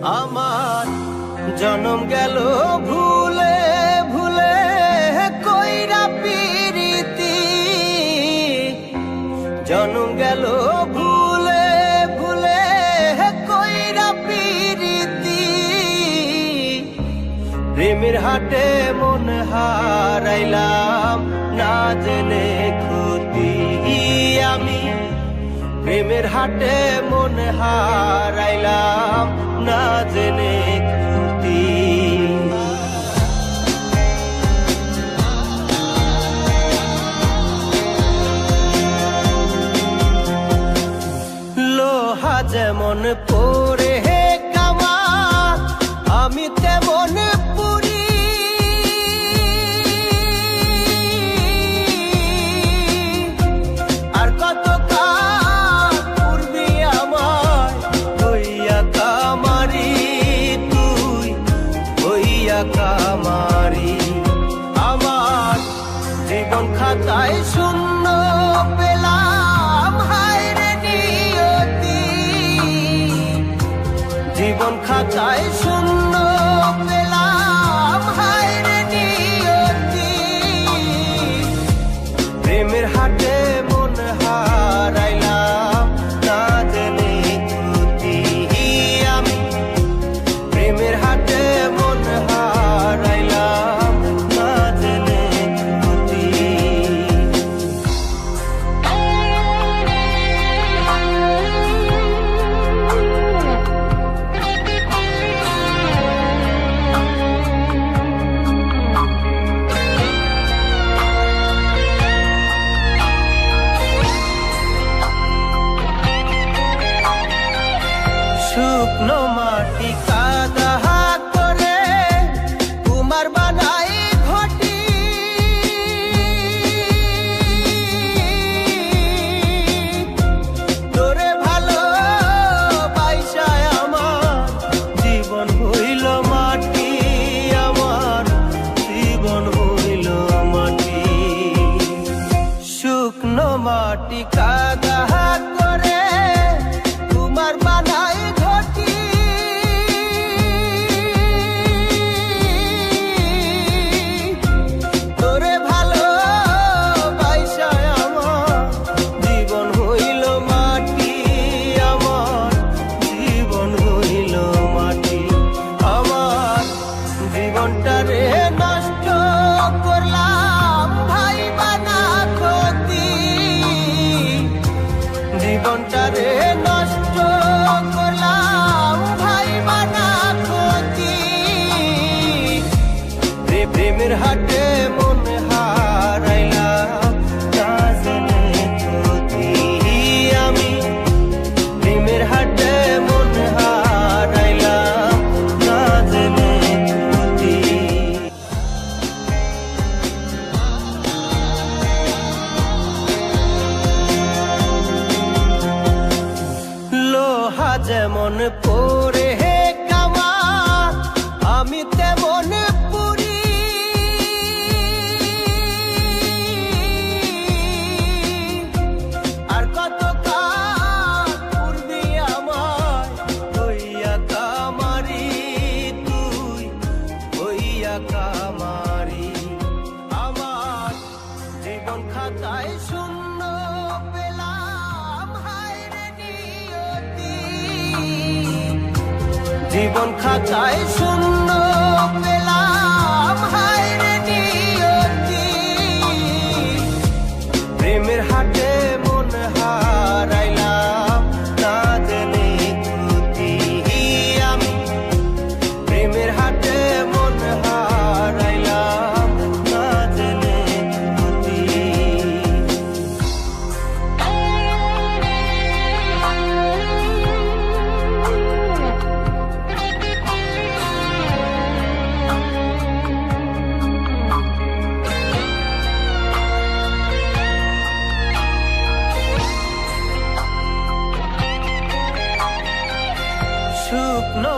আমার জনম গেল ভুলে ভুলে কইরা পিরিতি, জনম গেল ভুলে ভুলে কইরা পিরিতি। প্রেমের হাটে মন হারাইলাম না জেনে ক্ষতি আমি, প্রেমের হাটে মন হারাইলাম না জেনে ক্ষতি। লোহা যেমন পরে কামা আমি তেমন পুরি, আর কত কাল পূর্বি আমার হইয়া কামারি, তুই হইয়া কামারি। আমার জীবন খাতায় শূন্য পেলাম হায় রে নিয়তি, জীবন খাতায় শূন্য পেলাম হায় রে নিয়তি। প্রেমের হাটে মন হারাইলাম না জেনে ক্ষতি আমি, প্রেমের হাটে মন হারাইলাম না জেনে ক্ষতি। শুকনো মাটি কাদা করে কুমার বানাই ঘটি, তোরে ভালো বাইসায় আমার জীবন হইল মাটি, আমার জীবন হইল মাটি। শুকনো মাটি কাদা করে কুমার বানাই ঘটি, তোরে ভালো বাইসায় আমার জীবন হইল মাটি, আমার জীবন হইল মাটি। আমার জীবনটারে নষ্ট করলাম ভাই বানা ক্ষতি, জীবনটারে নষ্ট করলাম ভাই বানা ক্ষতি। প্রেমের হাটে মন হারাইলাম না জেনে ক্ষতি আমি, প্রেমের হাটে মন হারাইলাম না জেনে ক্ষতি। লোহা যেমন পরে কামা আমি তেমন পুরি, আর কত কাল পূর্বি আমার হইয়া কামারি, তুই হইয়া কামারি। আমার জীবন খাতায় শূন্য পেলাম হায় রে নিয়তি, জীবন খাতায় শূন্য পেলাম হায় রে নিয়তি। প্রেমের হাটে মন হারাইলাম না জেনে ক্ষতি আমি, প্রেমের হাটে মন হারাইলাম না জেনে ক্ষতি। শুকনো